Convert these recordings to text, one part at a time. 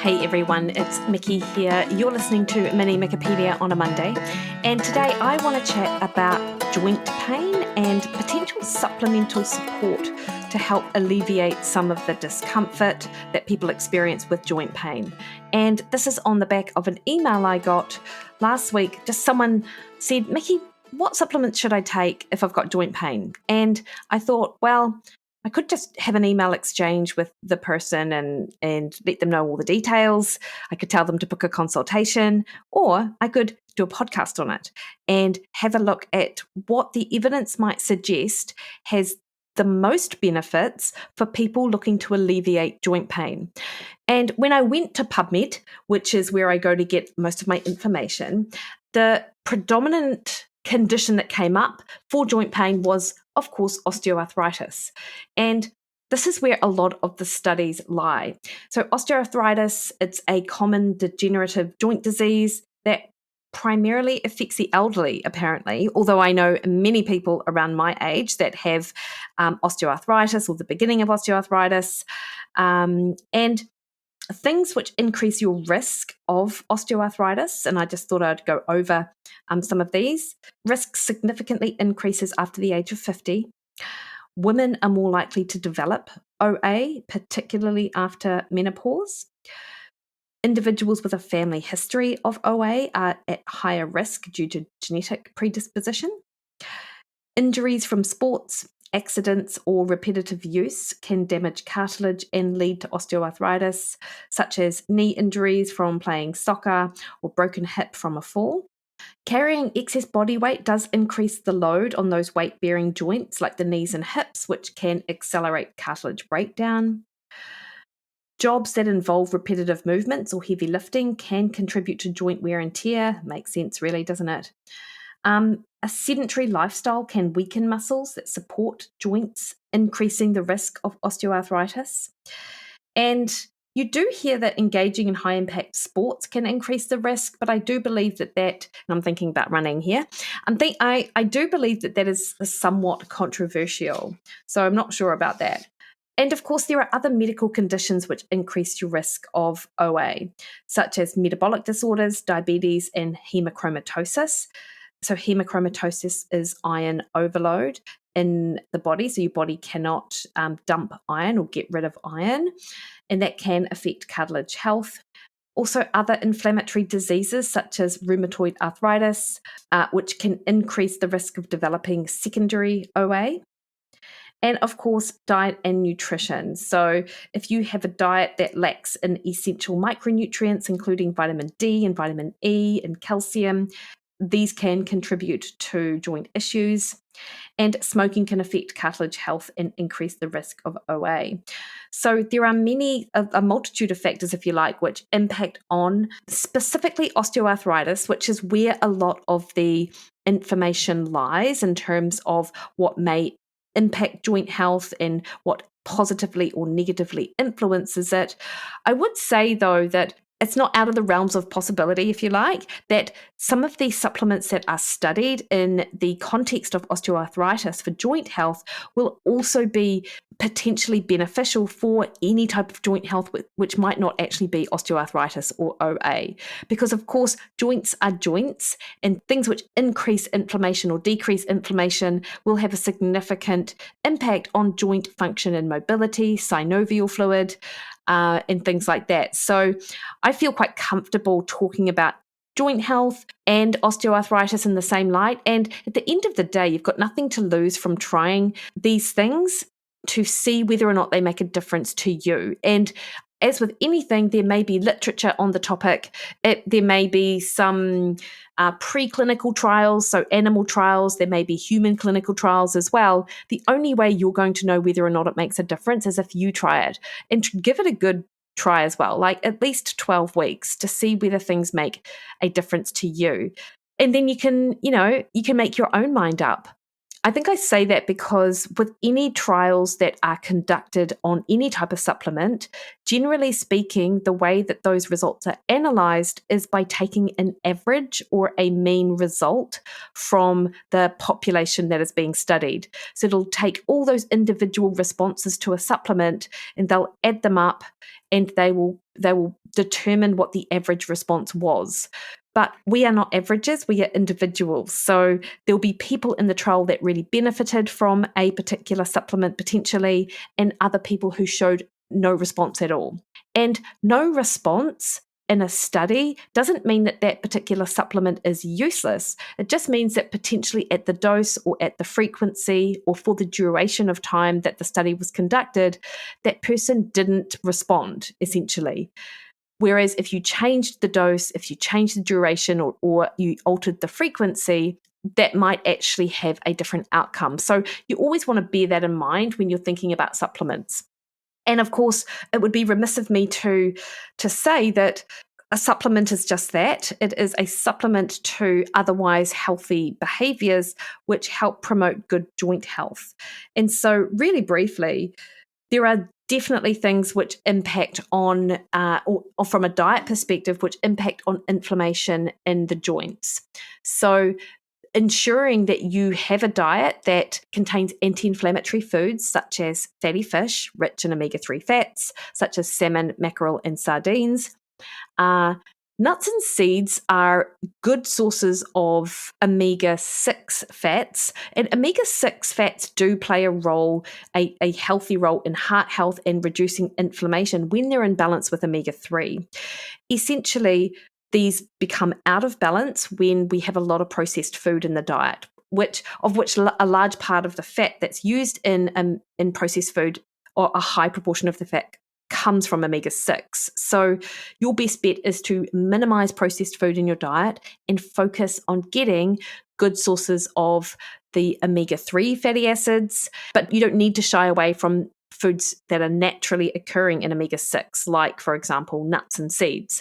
Hey everyone, it's Mikki here. You're listening to Mini Mikkipedia on a Monday, and today I want to chat about joint pain and potential supplemental support to help alleviate some of the discomfort that people experience with joint pain. And this is on the back of an email I got last week. Just someone said, Mikki, what supplements should I take if I've got joint pain? And I thought, well, I could just have an email exchange with the person and let them know all the details. I could tell them to book a consultation, or I could do a podcast on it and have a look at what the evidence might suggest has the most benefits for people looking to alleviate joint pain. And when I went to PubMed, which is where I go to get most of my information, the predominant condition that came up for joint pain was, of course, osteoarthritis. And this is where a lot of the studies lie. So osteoarthritis, it's a common degenerative joint disease that primarily affects the elderly, apparently, although I know many people around my age that have osteoarthritis or the beginning of osteoarthritis. And things which increase your risk of osteoarthritis, and I just thought I'd go over some of these. Risk significantly increases after the age of 50. Women are more likely to develop OA, particularly after menopause. Individuals with a family history of OA are at higher risk due to genetic predisposition. Injuries from sports, accidents, or repetitive use can damage cartilage and lead to osteoarthritis, such as knee injuries from playing soccer or broken hip from a fall. Carrying excess body weight does increase the load on those weight-bearing joints like the knees and hips, which can accelerate cartilage breakdown. Jobs that involve repetitive movements or heavy lifting can contribute to joint wear and tear. Makes sense, really, doesn't it? A sedentary lifestyle can weaken muscles that support joints, increasing the risk of osteoarthritis. And you do hear that engaging in high-impact sports can increase the risk, but I do believe that, and I'm thinking about running here, I do believe that is somewhat controversial. So I'm not sure about that. And of course, there are other medical conditions which increase your risk of OA, such as metabolic disorders, diabetes, and hemochromatosis. So hemochromatosis is iron overload in the body. So your body cannot dump iron or get rid of iron, and that can affect cartilage health. Also, other inflammatory diseases such as rheumatoid arthritis, which can increase the risk of developing secondary OA. And of course, diet and nutrition. So if you have a diet that lacks in essential micronutrients, including vitamin D and vitamin E and calcium, these can contribute to joint issues. And smoking can affect cartilage health and increase the risk of OA. So there are a multitude of factors, if you like, which impact on specifically osteoarthritis, which is where a lot of the information lies in terms of what may impact joint health and what positively or negatively influences it. I would say, though, that it's not out of the realms of possibility, if you like, that some of these supplements that are studied in the context of osteoarthritis for joint health will also be potentially beneficial for any type of joint health which might not actually be osteoarthritis or OA. Because, of course, joints are joints, and things which increase inflammation or decrease inflammation will have a significant impact on joint function and mobility, synovial fluid, and things like that. So I feel quite comfortable talking about joint health and osteoarthritis in the same light. And at the end of the day, you've got nothing to lose from trying these things to see whether or not they make a difference to you. And as with anything, there may be literature on the topic. There may be some preclinical trials, so animal trials. There may be human clinical trials as well. The only way you're going to know whether or not it makes a difference is if you try it, and give it a good try as well, like at least 12 weeks to see whether things make a difference to you. And then you can make your own mind up. I think I say that because with any trials that are conducted on any type of supplement, generally speaking, the way that those results are analysed is by taking an average or a mean result from the population that is being studied. So it'll take all those individual responses to a supplement and they'll add them up, and they will determine what the average response was. But we are not averages, we are individuals. So there'll be people in the trial that really benefited from a particular supplement potentially, and other people who showed no response at all. And no response in a study doesn't mean that that particular supplement is useless. It just means that potentially at the dose or at the frequency or for the duration of time that the study was conducted, that person didn't respond, essentially. Whereas if you changed the dose, if you changed the duration, or you altered the frequency, that might actually have a different outcome. So you always want to bear that in mind when you're thinking about supplements. And of course, it would be remiss of me to say that a supplement is just that. It is a supplement to otherwise healthy behaviors which help promote good joint health. And so really briefly, there are definitely things which impact on, or from a diet perspective, which impact on inflammation in the joints. So ensuring that you have a diet that contains anti-inflammatory foods such as fatty fish, rich in omega-3 fats, such as salmon, mackerel, and sardines. Nuts and seeds are good sources of omega-6 fats, and omega-6 fats do play a healthy role in heart health and reducing inflammation when they're in balance with omega-3. Essentially, these become out of balance when we have a lot of processed food in the diet, of which a large part of the fat that's used in processed food, or a high proportion of the fat, comes from omega-6. So your best bet is to minimize processed food in your diet and focus on getting good sources of the omega-3 fatty acids. But you don't need to shy away from foods that are naturally occurring in omega-6, like, for example, nuts and seeds.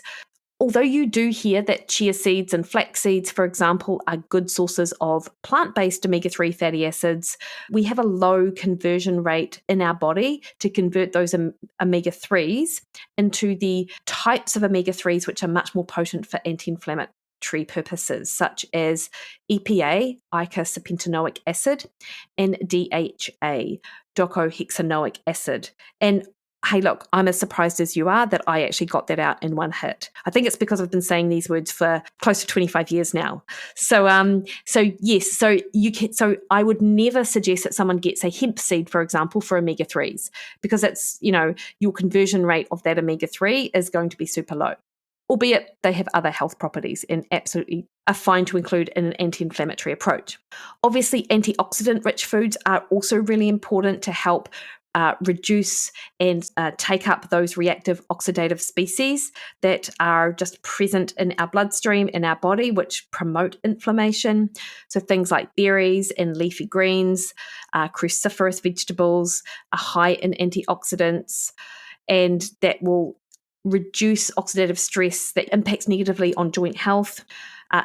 Although you do hear that chia seeds and flax seeds, for example, are good sources of plant-based omega-3 fatty acids, we have a low conversion rate in our body to convert those omega-3s into the types of omega-3s which are much more potent for anti-inflammatory purposes, such as EPA, eicosapentaenoic acid, and DHA, docosahexaenoic acid. And hey, look, I'm as surprised as you are that I actually got that out in one hit. I think it's because I've been saying these words for close to 25 years now. So I would never suggest that someone gets a hemp seed, for example, for omega-3s, because it's, your conversion rate of that omega-3 is going to be super low, albeit they have other health properties and absolutely are fine to include in an anti-inflammatory approach. Obviously, antioxidant-rich foods are also really important to help reduce and take up those reactive oxidative species that are just present in our bloodstream, in our body, which promote inflammation. So things like berries and leafy greens, cruciferous vegetables are high in antioxidants, and that will reduce oxidative stress that impacts negatively on joint health.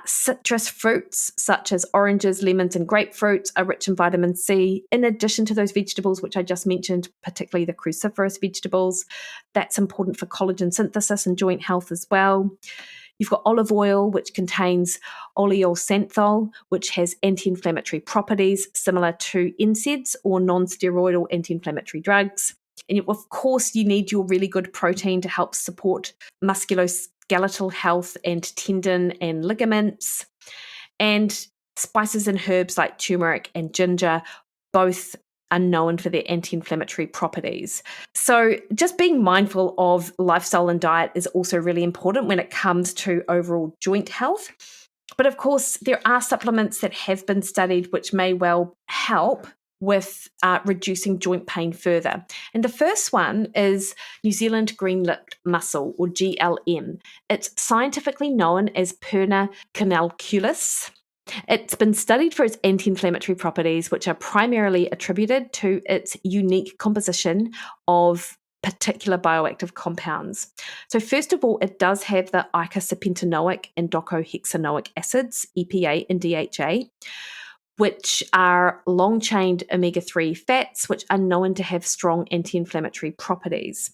Citrus fruits such as oranges, lemons, and grapefruits are rich in vitamin C, in addition to those vegetables which I just mentioned, particularly the cruciferous vegetables. That's important for collagen synthesis and joint health as well. You've got olive oil, which contains oleosanthol, which has anti-inflammatory properties similar to NSAIDs or non-steroidal anti-inflammatory drugs. And of course, you need your really good protein to help support musculoskeletal health and tendon and ligaments. And spices and herbs like turmeric and ginger both are known for their anti-inflammatory properties. So just being mindful of lifestyle and diet is also really important when it comes to overall joint health. But of course, there are supplements that have been studied which may well help with reducing joint pain further. And the first one is New Zealand green-lipped mussel, or GLM. It's scientifically known as Perna canalculus. It's been studied for its anti-inflammatory properties, which are primarily attributed to its unique composition of particular bioactive compounds. So first of all, it does have the eicosapentaenoic and docosahexaenoic acids, EPA and DHA, which are long-chained omega-3 fats, which are known to have strong anti-inflammatory properties.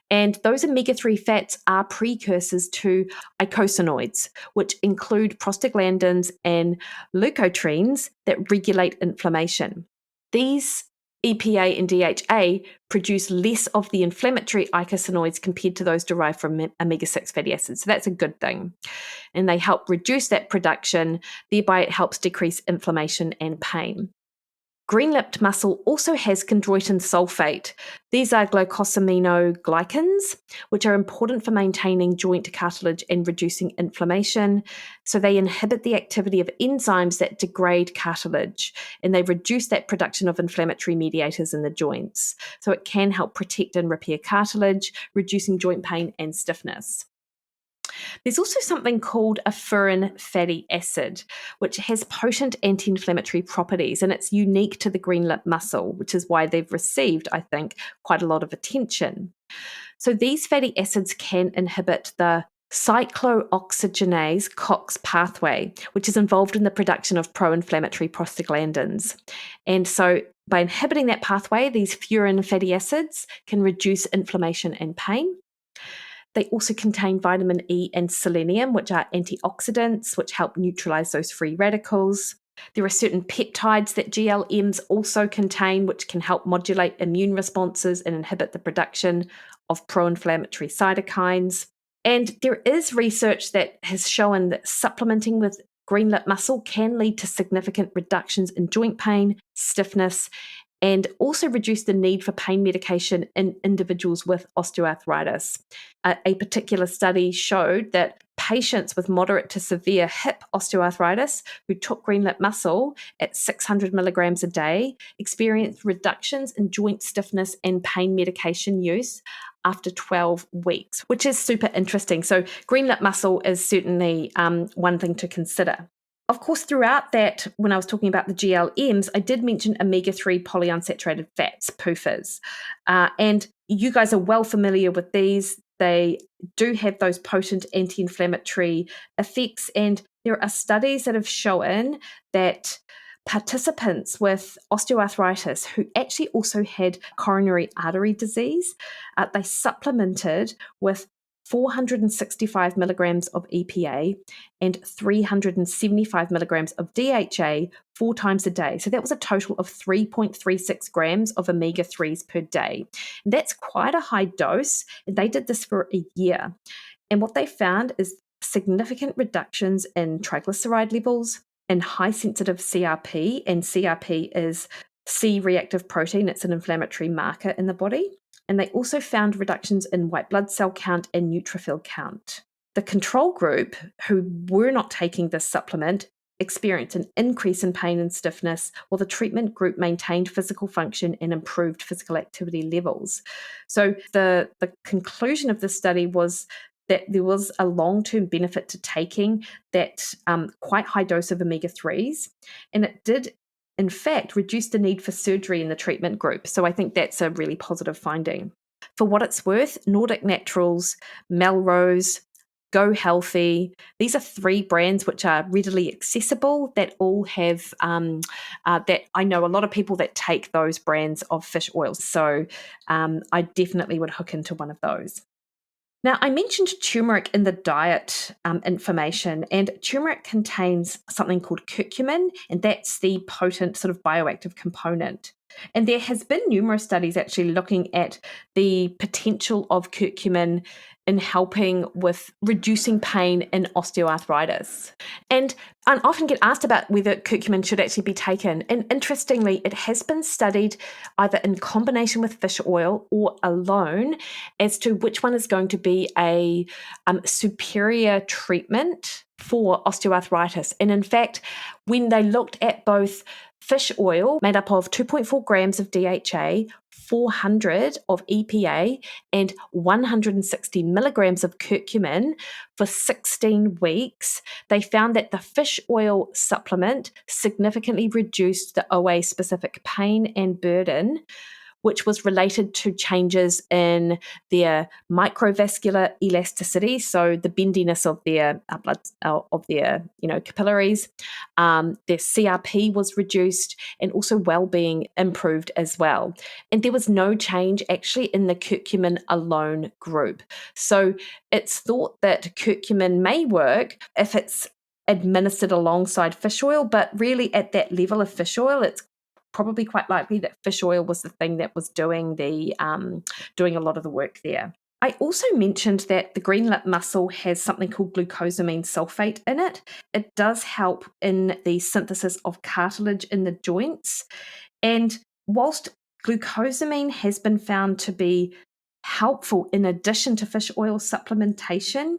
And those omega-3 fats are precursors to eicosanoids, which include prostaglandins and leukotrienes that regulate inflammation. These EPA and DHA produce less of the inflammatory eicosanoids compared to those derived from omega-6 fatty acids. So that's a good thing. And they help reduce that production, thereby it helps decrease inflammation and pain. Green-lipped mussel also has chondroitin sulfate. These are glycosaminoglycans, which are important for maintaining joint cartilage and reducing inflammation. So they inhibit the activity of enzymes that degrade cartilage, and they reduce that production of inflammatory mediators in the joints. So it can help protect and repair cartilage, reducing joint pain and stiffness. There's also something called a furin fatty acid, which has potent anti-inflammatory properties, and it's unique to the green-lip mussel, which is why they've received, I think, quite a lot of attention. So these fatty acids can inhibit the cyclooxygenase COX pathway, which is involved in the production of pro-inflammatory prostaglandins. And so by inhibiting that pathway, these furin fatty acids can reduce inflammation and pain. They also contain vitamin E and selenium, which are antioxidants, which help neutralize those free radicals. There are certain peptides that GLMs also contain, which can help modulate immune responses and inhibit the production of pro-inflammatory cytokines. And there is research that has shown that supplementing with green-lip mussel can lead to significant reductions in joint pain, stiffness, and also reduce the need for pain medication in individuals with osteoarthritis. A particular study showed that patients with moderate to severe hip osteoarthritis who took green-lip mussel at 600 milligrams a day experienced reductions in joint stiffness and pain medication use after 12 weeks, which is super interesting. So green-lip mussel is certainly one thing to consider. Of course, throughout that, when I was talking about the GLMs, I did mention omega-3 polyunsaturated fats, PUFAs. And you guys are well familiar with these. They do have those potent anti-inflammatory effects. And there are studies that have shown that participants with osteoarthritis who actually also had coronary artery disease, they supplemented with 465 milligrams of EPA and 375 milligrams of DHA 4 times a day. So that was a total of 3.36 grams of omega-3s per day. And that's quite a high dose. And they did this for a year. And what they found is significant reductions in triglyceride levels and high sensitive CRP. And CRP is C-reactive protein. It's an inflammatory marker in the body. And they also found reductions in white blood cell count and neutrophil count. The control group, who were not taking this supplement, experienced an increase in pain and stiffness, while the treatment group maintained physical function and improved physical activity levels. So the conclusion of this study was that there was a long-term benefit to taking that quite high dose of omega-3s, and it did in fact, reduce the need for surgery in the treatment group. So I think that's a really positive finding. For what it's worth, Nordic Naturals, Melrose, Go Healthy, these are 3 brands which are readily accessible that all have, that I know a lot of people that take those brands of fish oils. So I definitely would hook into one of those. Now, I mentioned turmeric in the diet information, and turmeric contains something called curcumin, and that's the potent sort of bioactive component. And there has been numerous studies actually looking at the potential of curcumin in helping with reducing pain in osteoarthritis. And I often get asked about whether curcumin should actually be taken. And interestingly, it has been studied either in combination with fish oil or alone as to which one is going to be a superior treatment for osteoarthritis. And in fact, when they looked at both fish oil made up of 2.4 grams of DHA, 400 of EPA, and 160 milligrams of curcumin for 16 weeks, they found that the fish oil supplement significantly reduced the OA-specific pain and burden, which was related to changes in their microvascular elasticity, so the bendiness of their blood of their capillaries. Their CRP was reduced, and also well-being improved as well. And there was no change actually in the curcumin alone group. So it's thought that curcumin may work if it's administered alongside fish oil, but really at that level of fish oil, it's probably quite likely that fish oil was the thing that was doing doing a lot of the work there. I also mentioned that the green lip mussel has something called glucosamine sulfate in it. It does help in the synthesis of cartilage in the joints. And whilst glucosamine has been found to be helpful in addition to fish oil supplementation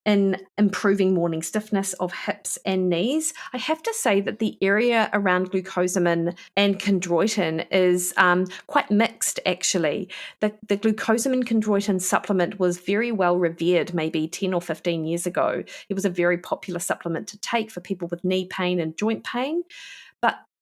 in improving morning stiffness of hips and knees, I have to say that the area around glucosamine and chondroitin is quite mixed, actually. The glucosamine chondroitin supplement was very well revered maybe 10 or 15 years ago. It was a very popular supplement to take for people with knee pain and joint pain.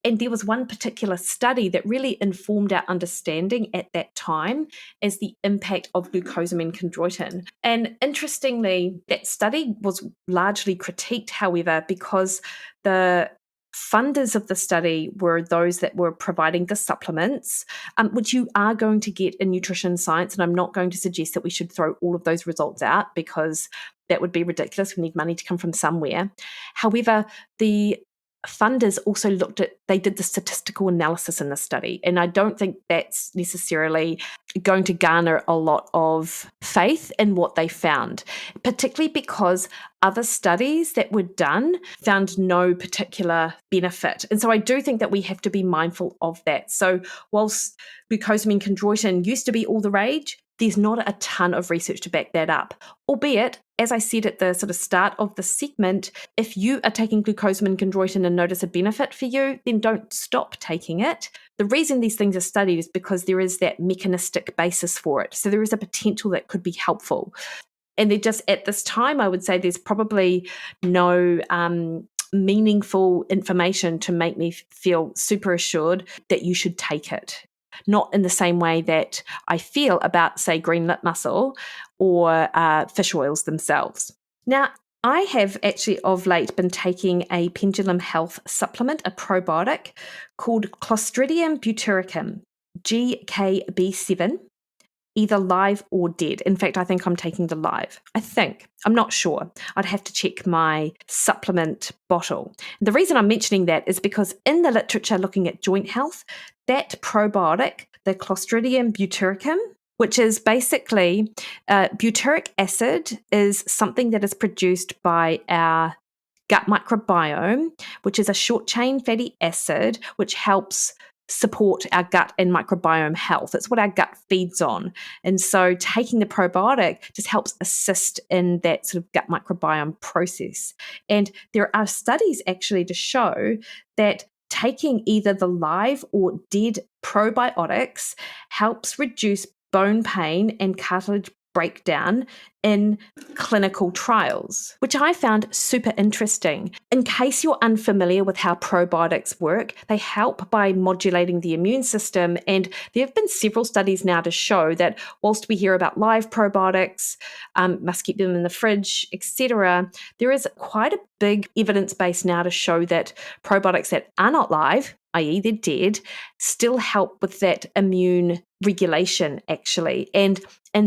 And there was one particular study that really informed our understanding at that time as the impact of glucosamine chondroitin. And interestingly, that study was largely critiqued, however, because the funders of the study were those that were providing the supplements, which you are going to get in nutrition science. And I'm not going to suggest that we should throw all of those results out because that would be ridiculous. We need money to come from somewhere. However, the funders also they did the statistical analysis in the study, and I don't think that's necessarily going to garner a lot of faith in what they found, particularly because other studies that were done found no particular benefit. And so I do think that we have to be mindful of that. So whilst glucosamine chondroitin used to be all the rage, there's not a ton of research to back that up. Albeit, as I said at the sort of start of the segment, if you are taking glucosamine chondroitin and notice a benefit for you, then don't stop taking it. The reason these things are studied is because there is that mechanistic basis for it. So there is a potential that could be helpful. And they just, at this time, I would say there's probably no meaningful information to make me feel super assured that you should take it. Not in the same way that I feel about, say, green lip mussel or fish oils themselves. Now, I have actually of late been taking a Pendulum Health supplement, a probiotic called Clostridium butyricum, GKB7, either live or dead. In fact, I think I'm taking the live. I'm not sure. I'd have to check my supplement bottle. The reason I'm mentioning that is because in the literature looking at joint health, that probiotic, the Clostridium butyricum, which is basically butyric acid, is something that is produced by our gut microbiome, which is a short chain fatty acid, which helps support our gut and microbiome health. It's what our gut feeds on. And so taking the probiotic just helps assist in that sort of gut microbiome process. And there are studies actually to show that taking either the live or dead probiotics helps reduce bone pain and cartilage breakdown in clinical trials, which I found super interesting. In case you're unfamiliar with how probiotics work, they help by modulating the immune system. And there have been several studies now to show that whilst we hear about live probiotics, must keep them in the fridge, etc., there is quite a big evidence base now to show that probiotics that are not live, i.e. they're dead, still help with that immune regulation, actually. And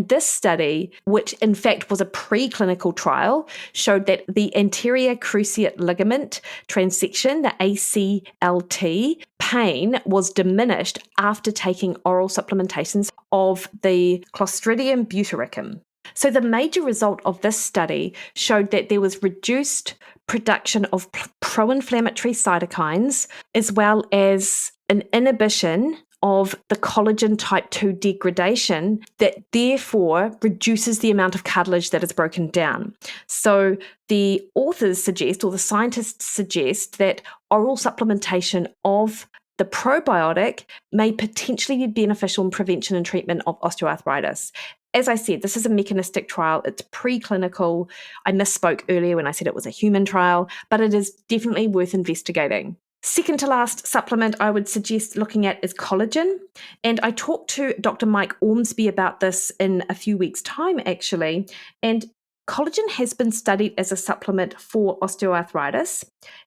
this study, which in fact was a preclinical trial, showed that the anterior cruciate ligament transection, the ACLT, pain was diminished after taking oral supplementations of the Clostridium butyricum. So the major result of this study showed that there was reduced production of pro-inflammatory cytokines, as well as an inhibition of the collagen type 2 degradation that therefore reduces the amount of cartilage that is broken down. So the authors suggest, or the scientists suggest, that oral supplementation of the probiotic may potentially be beneficial in prevention and treatment of osteoarthritis. As I said, this is a mechanistic trial. It's preclinical. I misspoke earlier when I said it was a human trial, but it is definitely worth investigating. Second to last supplement I would suggest looking at is collagen. And I talked to Dr. Mike Ormsby about this in a few weeks' time, actually. And collagen has been studied as a supplement for osteoarthritis.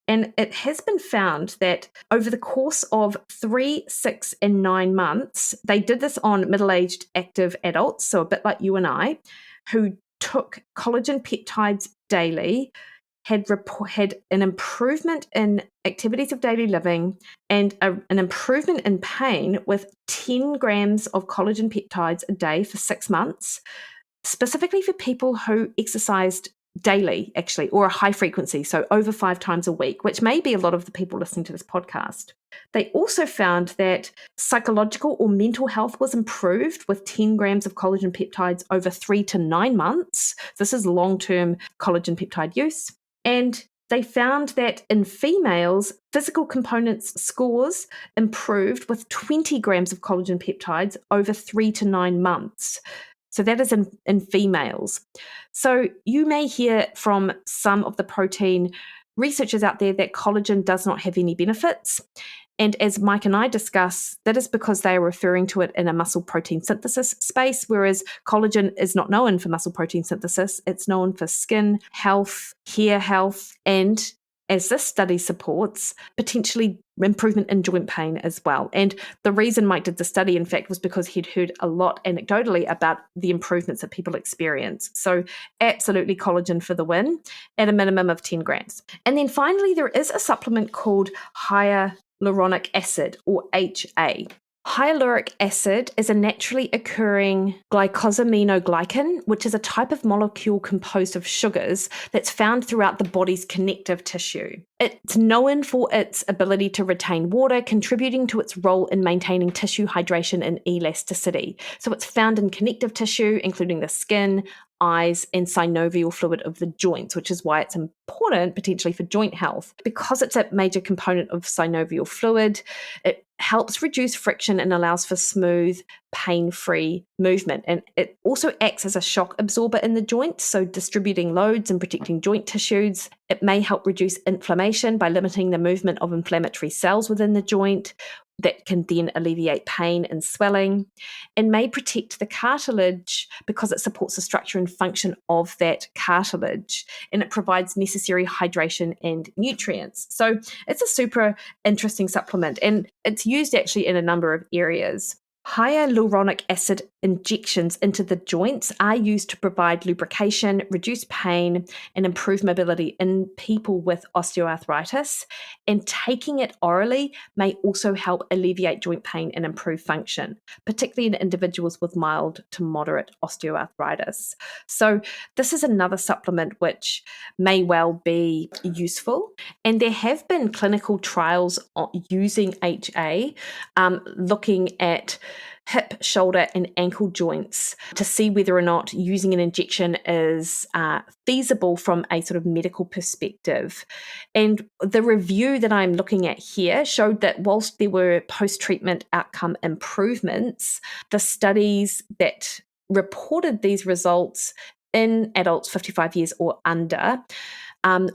And it has been found that over the course of 3, 6, and 9 months, they did this on middle-aged active adults, so a bit like you and I, who took collagen peptides daily. had an improvement in activities of daily living and an improvement in pain with 10 grams of collagen peptides a day for 6 months, specifically for people who exercised daily, actually, or a high frequency, so over 5 times a week, which may be a lot of the people listening to this podcast. They also found that psychological or mental health was improved with 10 grams of collagen peptides over 3 to 9 months. This is long-term collagen peptide use. And they found that in females, physical components scores improved with 20 grams of collagen peptides over 3 to 9 months. So that is in females. So you may hear from some of the protein researchers out there that collagen does not have any benefits. And as Mike and I discuss, that is because they are referring to it in a muscle protein synthesis space, whereas collagen is not known for muscle protein synthesis. It's known for skin health, hair health, and as this study supports, potentially improvement in joint pain as well. And the reason Mike did the study, in fact, was because he'd heard a lot anecdotally about the improvements that people experience. So absolutely collagen for the win at a minimum of 10 grams. And then finally, there is a supplement called hyaluronic acid, or HA. Hyaluronic acid is a naturally occurring glycosaminoglycan, which is a type of molecule composed of sugars that's found throughout the body's connective tissue. It's known for its ability to retain water, contributing to its role in maintaining tissue hydration and elasticity. So it's found in connective tissue, including the skin, eyes, and synovial fluid of the joints, which is why it's important potentially for joint health. Because it's a major component of synovial fluid, it helps reduce friction and allows for smooth, pain-free movement. And it also acts as a shock absorber in the joints, so distributing loads and protecting joint tissues. It may help reduce inflammation by limiting the movement of inflammatory cells within the joint. That can then alleviate pain and swelling, and may protect the cartilage because it supports the structure and function of that cartilage, and it provides necessary hydration and nutrients. So it's a super interesting supplement, and it's used actually in a number of areas. Hyaluronic acid injections into the joints are used to provide lubrication, reduce pain, and improve mobility in people with osteoarthritis. And taking it orally may also help alleviate joint pain and improve function, particularly in individuals with mild to moderate osteoarthritis. So this is another supplement which may well be useful. And there have been clinical trials using HA, looking at hip, shoulder, and ankle joints to see whether or not using an injection is feasible from a sort of medical perspective. And the review that I'm looking at here showed that whilst there were post-treatment outcome improvements, the studies that reported these results in adults 55 years or under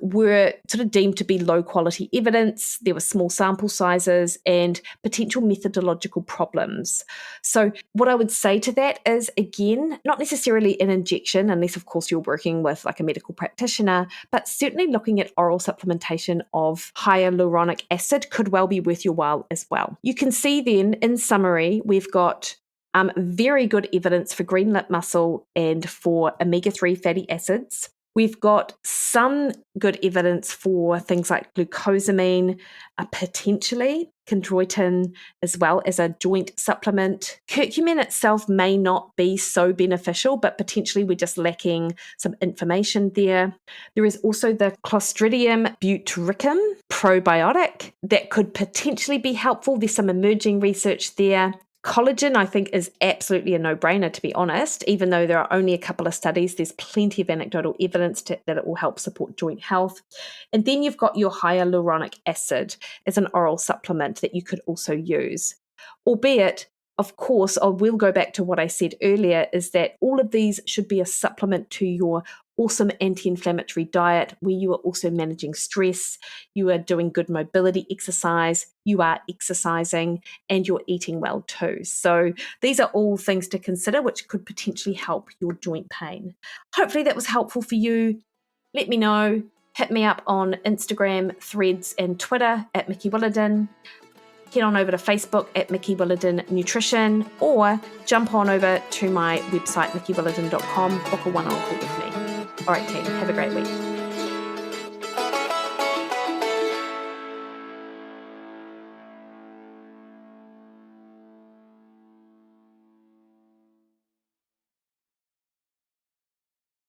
were sort of deemed to be low quality evidence. There were small sample sizes and potential methodological problems. So what I would say to that is, again, not necessarily an injection, unless of course you're working with like a medical practitioner, but certainly looking at oral supplementation of hyaluronic acid could well be worth your while as well. You can see then, in summary, we've got very good evidence for green lip muscle and for omega-3 fatty acids. We've got some good evidence for things like glucosamine, potentially chondroitin, as well as a joint supplement. Curcumin itself may not be so beneficial, but potentially we're just lacking some information there. There is also the Clostridium butyricum probiotic that could potentially be helpful. There's some emerging research there. Collagen, I think, is absolutely a no-brainer, to be honest. Even though there are only a couple of studies, there's plenty of anecdotal evidence that it will help support joint health. And then you've got your hyaluronic acid as an oral supplement that you could also use. Albeit, of course, I will go back to what I said earlier, is that all of these should be a supplement to your awesome anti-inflammatory diet where you are also managing stress, you are doing good mobility exercise, you are exercising, and you're eating well too. So these are all things to consider which could potentially help your joint pain. Hopefully that was helpful for you. Let me know. Hit me up on Instagram, Threads, and Twitter at Mikki Williden. Head on over to Facebook at Mikki Williden Nutrition, or jump on over to my website, mikkiwilliden.com, book a one-on-one call with me. All right, team, have a great week.